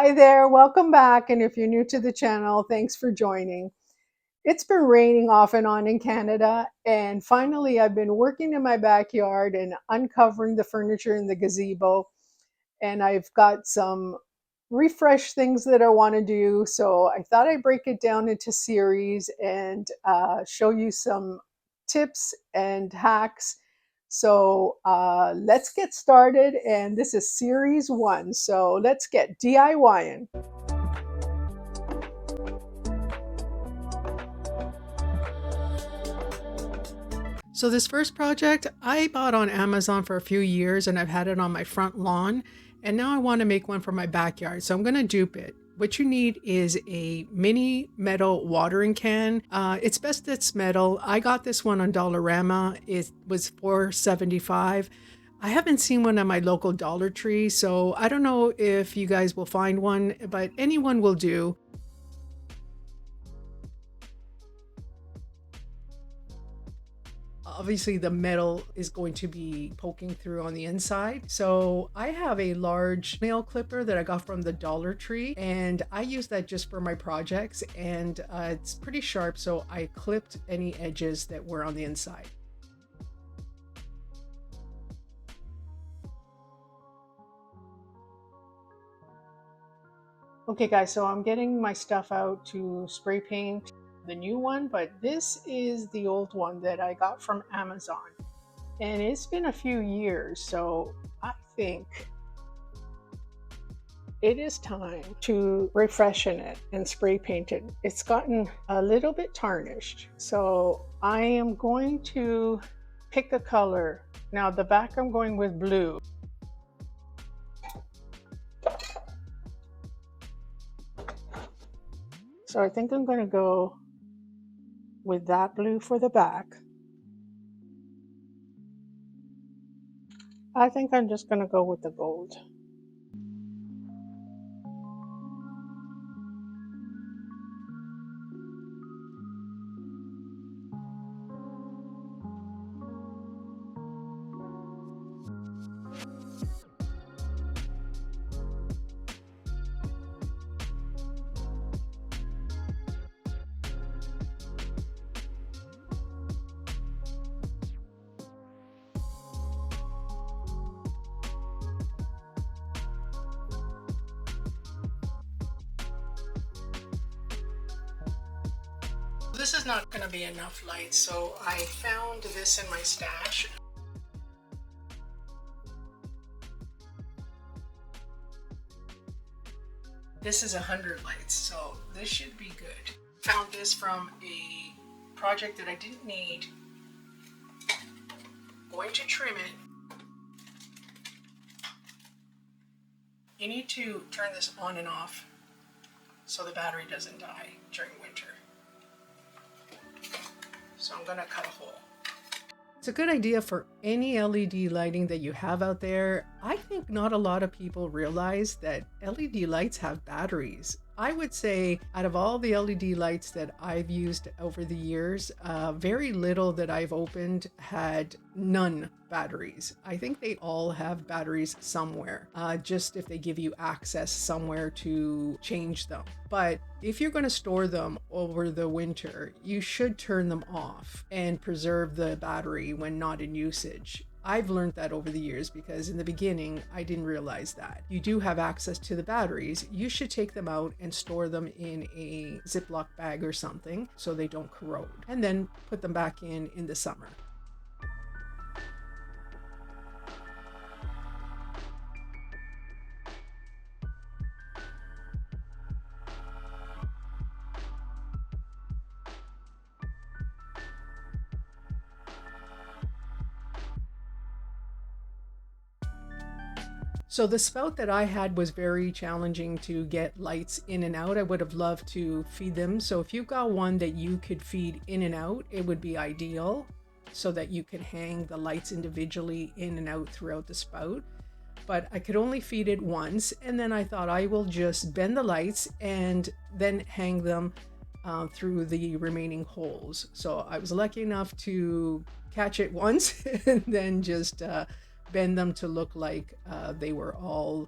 Hi there, welcome back. And if you're new to the channel, thanks for joining. It's been raining off and on in Canada, and finally I've been working in my backyard and uncovering the furniture in the gazebo. And I've got some refresh things that I want to do. So I thought I'd break it down into series and show you some tips and hacks. So let's get started. And this is series one. So let's get DIYing. So this first project I bought on Amazon for a few years and I've had it on my front lawn, and now I want to make one for my backyard. So I'm going to dupe it. What you need is a mini metal watering can. It's best it's metal. I got this one on Dollarama. It was $4.75. I haven't seen one at my local Dollar Tree, so I don't know if you guys will find one, but anyone will do. Obviously the metal is going to be poking through on the inside. So I have a large nail clipper that I got from the Dollar Tree, and I use that just for my projects, and it's pretty sharp, so I clipped any edges that were on the inside. Okay guys, so I'm getting my stuff out to spray paint the new one, but this is the old one that I got from Amazon. And it's been a few years, so I think it is time to refreshen it and spray paint it. It's gotten a little bit tarnished, so I am going to pick a color. Now the back I'm going with blue. So I think I'm going to go with that blue for the back. I think I'm just going to go with the gold. This is not going to be enough light, so I found this in my stash. This is 100 lights, so this should be good. Found this from a project that I didn't need. Going to trim it. You need to turn this on and off so the battery doesn't die during winter. So I'm going to cut a hole. It's a good idea for any LED lighting that you have out there. I think not a lot of people realize that LED lights have batteries. I would say out of all the LED lights that I've used over the years, very little that I've opened had none batteries. I think they all have batteries somewhere, just if they give you access somewhere to change them. But if you're going to store them over the winter, you should turn them off and preserve the battery when not in usage. I've learned that over the years because in the beginning, I didn't realize that. You do have access to the batteries. You should take them out and store them in a Ziploc bag or something so they don't corrode, and then put them back in the summer. So the spout that I had was very challenging to get lights in and out. I would have loved to feed them. So if you've got one that you could feed in and out, it would be ideal so that you could hang the lights individually in and out throughout the spout. But I could only feed it once, and then I thought I will just bend the lights and then hang them through the remaining holes. So I was lucky enough to catch it once and then just bend them to look like they were all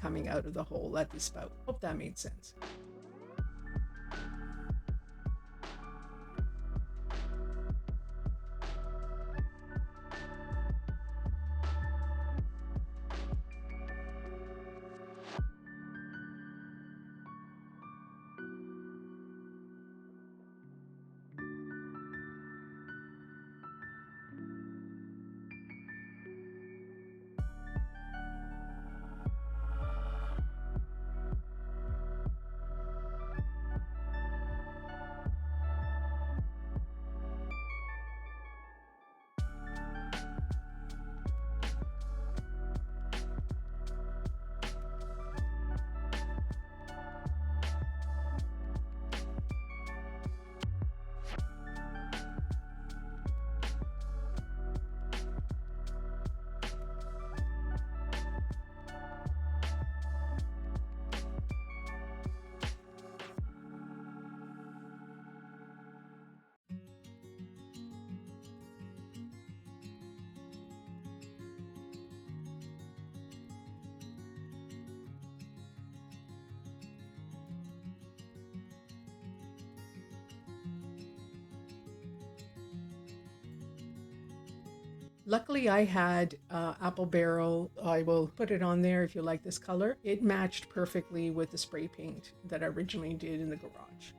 coming out of the hole at the spout. Hope that made sense. Luckily, I had apple barrel. I will put it on there if you like this color. It matched perfectly with the spray paint that I originally did in the garage.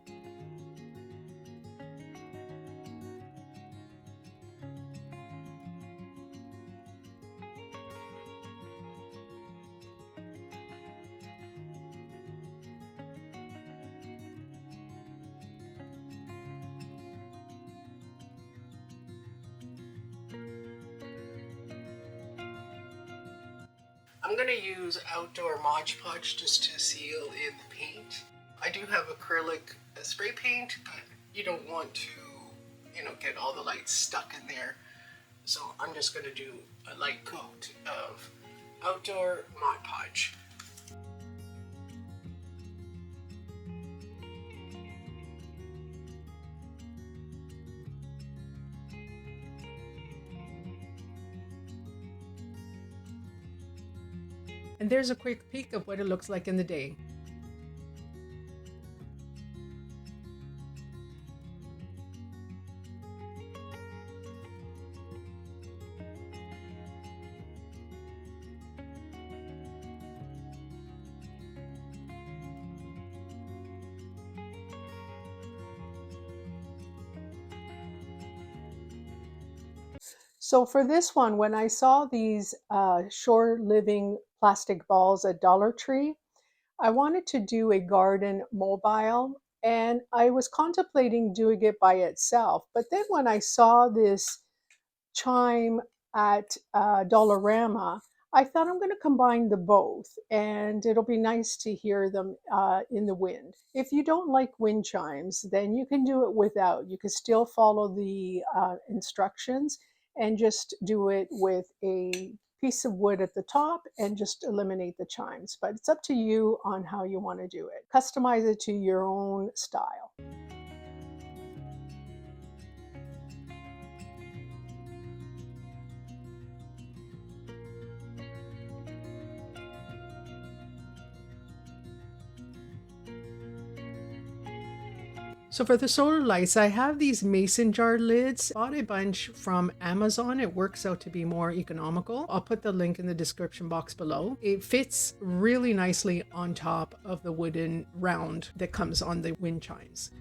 I'm going to use outdoor Mod Podge just to seal in the paint. I do have acrylic spray paint, but you don't want to, get all the lights stuck in there. So I'm just going to do a light coat of outdoor Mod Podge. And there's a quick peek of what it looks like in the day. So for this one, when I saw these shore living plastic balls at Dollar Tree, I wanted to do a garden mobile, and I was contemplating doing it by itself. But then when I saw this chime at Dollarama, I thought I'm going to combine the both, and it'll be nice to hear them in the wind. If you don't like wind chimes, then you can do it without. You can still follow the instructions and just do it with a piece of wood at the top and just eliminate the chimes. But it's up to you on how you want to do it. Customize it to your own style. So for the solar lights, I have these mason jar lids. Bought a bunch from Amazon. It works out to be more economical. I'll put the link in the description box below. It fits really nicely on top of the wooden round that comes on the wind chimes.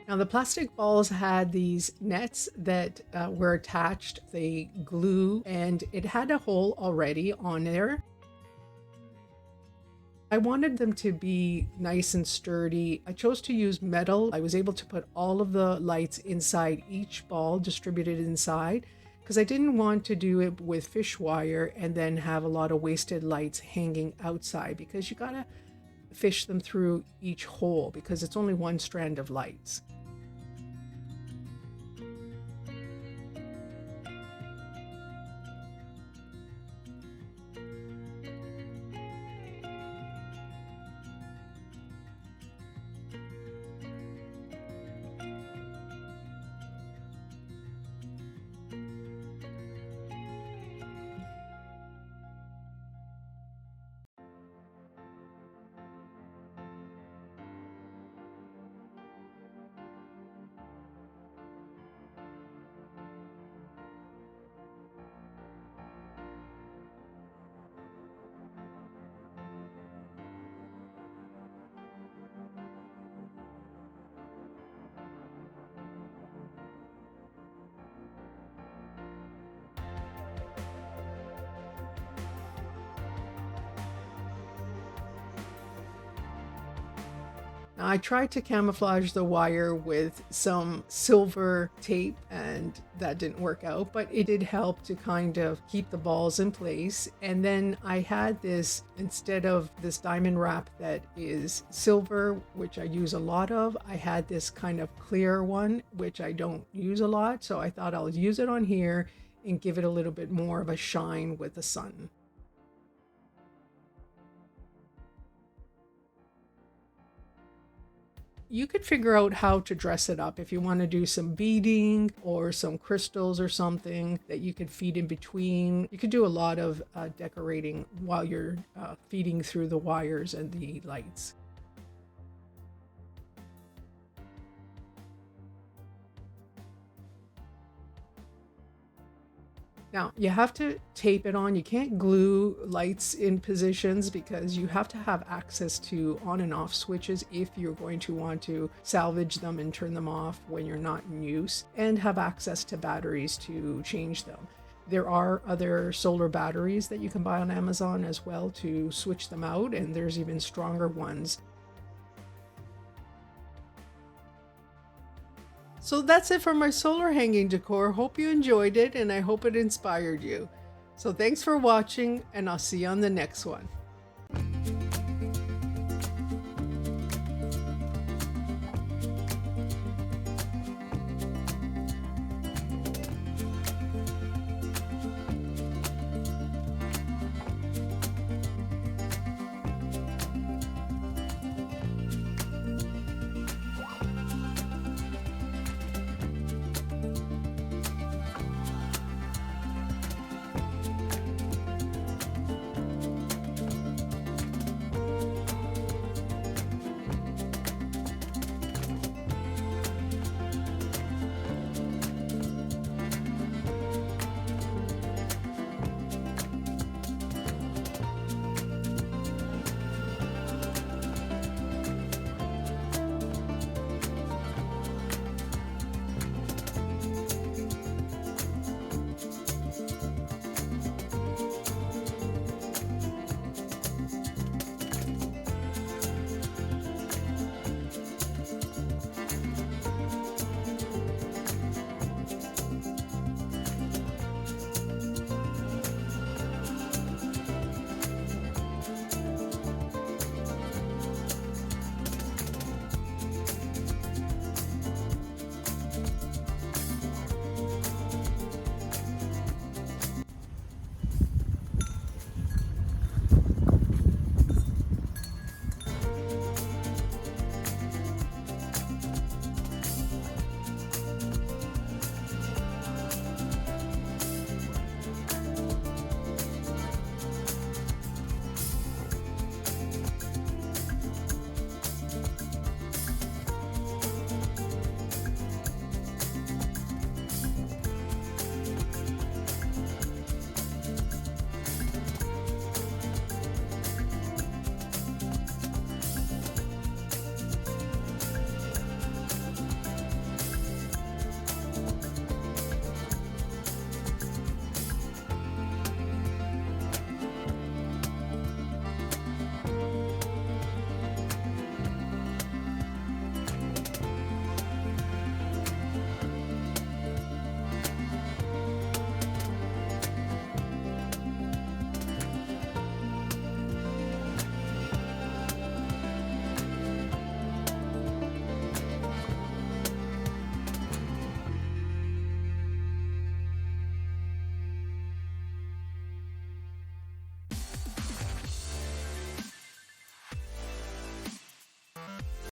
Now the plastic balls had these nets that were attached, they glue, and it had a hole already on there. I wanted them to be nice and sturdy. I chose to use metal. I was able to put all of the lights inside each ball, distributed inside. because I didn't want to do it with fish wire and then have a lot of wasted lights hanging outside, because you gotta fish them through each hole because it's only one strand of lights. Now, I tried to camouflage the wire with some silver tape, and that didn't work out, but it did help to kind of keep the balls in place. And then I had this, instead of this diamond wrap that is silver, which I use a lot of, I had this kind of clear one, which I don't use a lot. So I thought I'll use it on here and give it a little bit more of a shine with the sun. You could figure out how to dress it up if you want to do some beading or some crystals or something that you could feed in between. You could do a lot of decorating while you're feeding through the wires and the lights. Now, you have to tape it on. You can't glue lights in positions because you have to have access to on and off switches if you're going to want to salvage them and turn them off when you're not in use, and have access to batteries to change them. There are other solar batteries that you can buy on Amazon as well to switch them out, and there's even stronger ones. So that's it for my solar hanging decor. Hope you enjoyed it, and I hope it inspired you. So thanks for watching, and I'll see you on the next one.